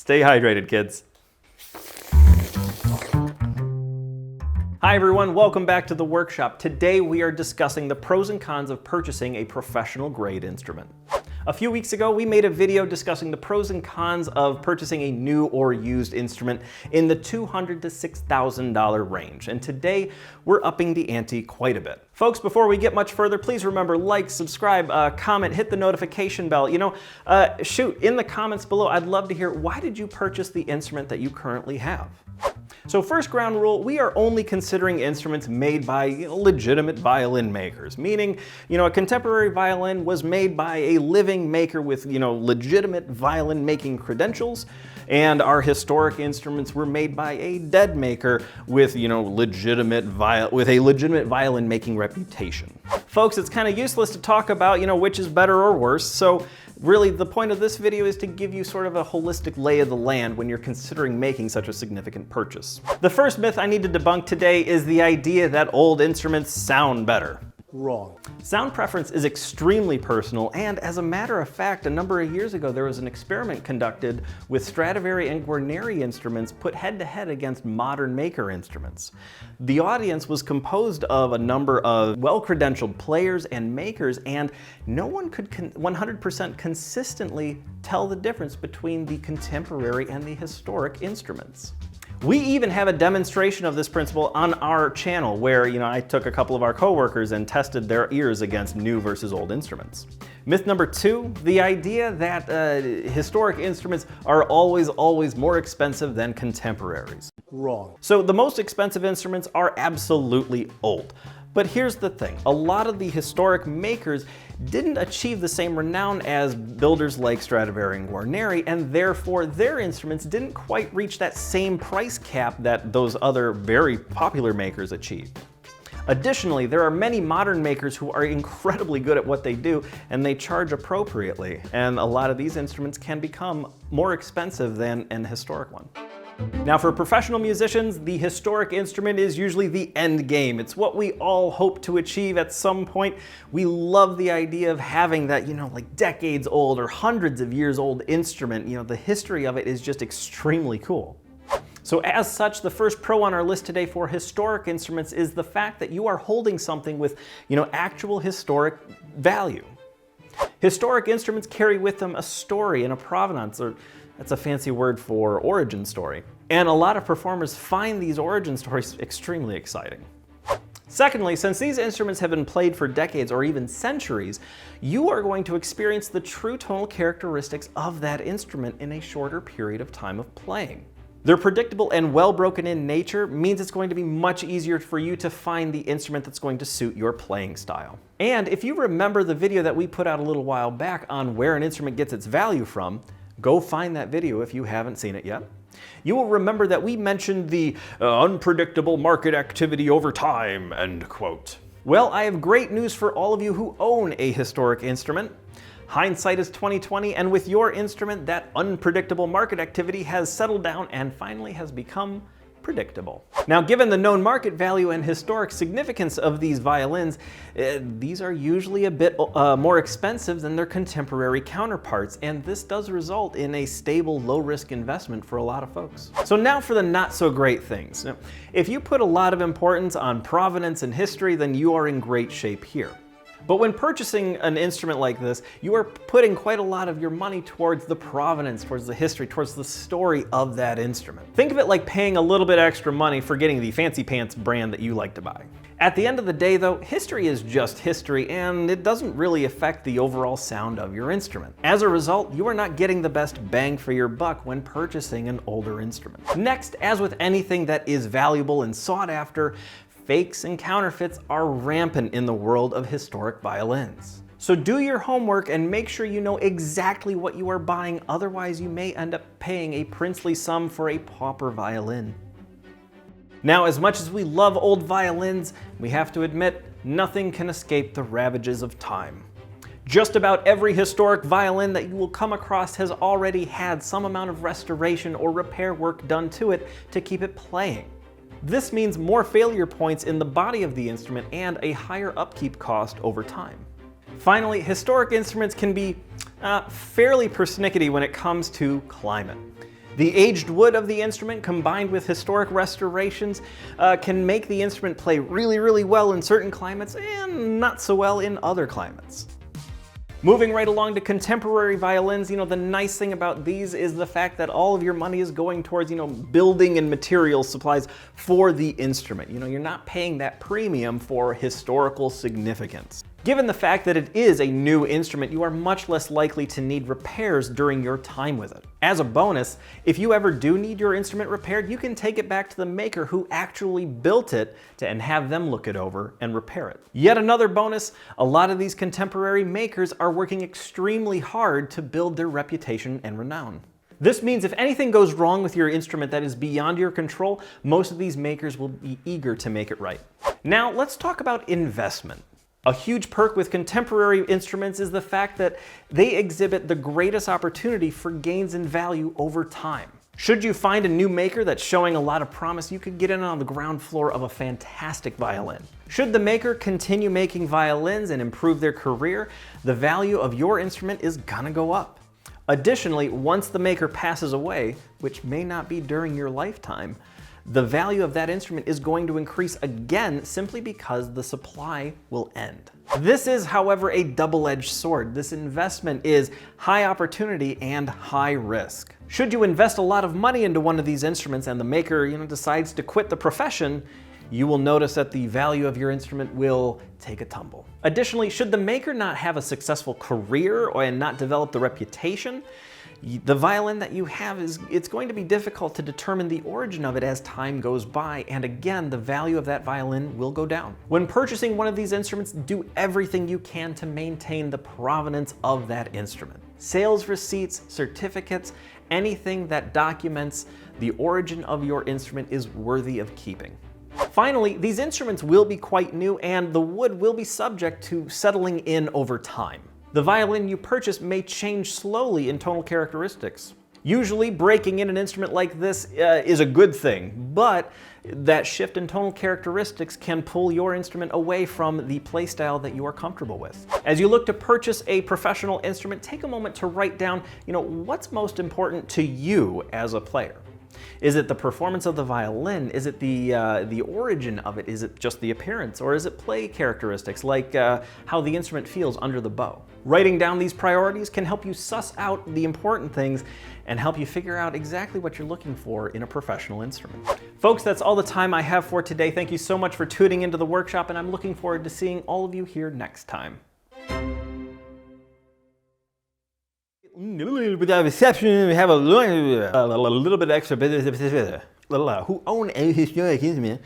Stay hydrated, kids. Hi everyone, welcome back to the workshop. Today we are discussing the pros and cons of purchasing a professional grade instrument. A few weeks ago, we made a video discussing the pros and cons of purchasing a new or used instrument in the $200,000 to $6,000 range. And today, we're upping the ante quite a bit. Folks, before we get much further, please remember, like, subscribe, comment, hit the notification bell. Shoot, in the comments below, I'd love to hear, why did you purchase the instrument that you currently have? So first ground rule, we are only considering instruments made by legitimate violin makers, meaning, a contemporary violin was made by a living maker with, legitimate violin making credentials, and our historic instruments were made by a dead maker with, a legitimate violin making reputation. Folks, it's kind of useless to talk about, which is better or worse, so really, the point of this video is to give you sort of a holistic lay of the land when you're considering making such a significant purchase. The first myth I need to debunk today is the idea that old instruments sound better. Wrong. Sound preference is extremely personal, and as a matter of fact, a number of years ago there was an experiment conducted with Stradivari and Guarneri instruments put head-to-head against modern maker instruments. The audience was composed of a number of well-credentialed players and makers, and no one could 100% consistently tell the difference between the contemporary and the historic instruments. We even have a demonstration of this principle on our channel where, I took a couple of our coworkers and tested their ears against new versus old instruments. Myth number 2, the idea that historic instruments are always more expensive than contemporaries. Wrong. So the most expensive instruments are absolutely old. But here's the thing, a lot of the historic makers didn't achieve the same renown as builders like Stradivari and Guarneri, and therefore their instruments didn't quite reach that same price cap that those other very popular makers achieved. Additionally, there are many modern makers who are incredibly good at what they do, and they charge appropriately, and a lot of these instruments can become more expensive than an historic one. Now for professional musicians, the historic instrument is usually the end game. It's what we all hope to achieve at some point. We love the idea of having that, like decades old or hundreds of years old instrument. The history of it is just extremely cool. So as such, the first pro on our list today for historic instruments is the fact that you are holding something with, actual historic value. Historic instruments carry with them a story and a provenance, or that's a fancy word for origin story. And a lot of performers find these origin stories extremely exciting. Secondly, since these instruments have been played for decades or even centuries, you are going to experience the true tonal characteristics of that instrument in a shorter period of time of playing. Their predictable and well broken in nature means it's going to be much easier for you to find the instrument that's going to suit your playing style. And if you remember the video that we put out a little while back on where an instrument gets its value from, go find that video if you haven't seen it yet. You will remember that we mentioned the unpredictable market activity over time, end quote. Well, I have great news for all of you who own a historic instrument. Hindsight is 20/20, and with your instrument, that unpredictable market activity has settled down and finally has become predictable. Now, given the known market value and historic significance of these violins, these are usually a bit more expensive than their contemporary counterparts, and this does result in a stable, low-risk investment for a lot of folks. So now for the not-so-great things. Now, if you put a lot of importance on provenance and history, then you are in great shape here. But when purchasing an instrument like this, you are putting quite a lot of your money towards the provenance, towards the history, towards the story of that instrument. Think of it like paying a little bit extra money for getting the fancy pants brand that you like to buy. At the end of the day though, history is just history, and it doesn't really affect the overall sound of your instrument. As a result, you are not getting the best bang for your buck when purchasing an older instrument. Next, as with anything that is valuable and sought after, fakes and counterfeits are rampant in the world of historic violins. So do your homework and make sure you know exactly what you are buying, otherwise you may end up paying a princely sum for a pauper violin. Now, as much as we love old violins, we have to admit, nothing can escape the ravages of time. Just about every historic violin that you will come across has already had some amount of restoration or repair work done to it to keep it playing. This means more failure points in the body of the instrument and a higher upkeep cost over time. Finally, historic instruments can be fairly persnickety when it comes to climate. The aged wood of the instrument combined with historic restorations can make the instrument play really, really well in certain climates and not so well in other climates. Moving right along to contemporary violins, the nice thing about these is the fact that all of your money is going towards, building and material supplies for the instrument. You're not paying that premium for historical significance. Given the fact that it is a new instrument, you are much less likely to need repairs during your time with it. As a bonus, if you ever do need your instrument repaired, you can take it back to the maker who actually built it and have them look it over and repair it. Yet another bonus, a lot of these contemporary makers are working extremely hard to build their reputation and renown. This means if anything goes wrong with your instrument that is beyond your control, most of these makers will be eager to make it right. Now let's talk about investment. A huge perk with contemporary instruments is the fact that they exhibit the greatest opportunity for gains in value over time. Should you find a new maker that's showing a lot of promise, you could get in on the ground floor of a fantastic violin. Should the maker continue making violins and improve their career, the value of your instrument is gonna go up. Additionally, once the maker passes away, which may not be during your lifetime, the value of that instrument is going to increase again simply because the supply will end. This is, however, a double-edged sword. This investment is high opportunity and high risk. Should you invest a lot of money into one of these instruments and the maker, decides to quit the profession, you will notice that the value of your instrument will take a tumble. Additionally, should the maker not have a successful career and not develop the reputation, the violin that you have it's going to be difficult to determine the origin of it as time goes by, and again, the value of that violin will go down. When purchasing one of these instruments, do everything you can to maintain the provenance of that instrument. Sales receipts, certificates, anything that documents the origin of your instrument is worthy of keeping. Finally, these instruments will be quite new and the wood will be subject to settling in over time. The violin you purchase may change slowly in tonal characteristics. Usually, breaking in an instrument like this is a good thing, but that shift in tonal characteristics can pull your instrument away from the playstyle that you are comfortable with. As you look to purchase a professional instrument, take a moment to write down, what's most important to you as a player. Is it the performance of the violin? Is it the origin of it? Is it just the appearance? Or is it play characteristics, like how the instrument feels under the bow? Writing down these priorities can help you suss out the important things and help you figure out exactly what you're looking for in a professional instrument. Folks, that's all the time I have for today. Thank you so much for tuning into the workshop, and I'm looking forward to seeing all of you here next time. With our reception, we have a little bit extra. Who own a historic instrument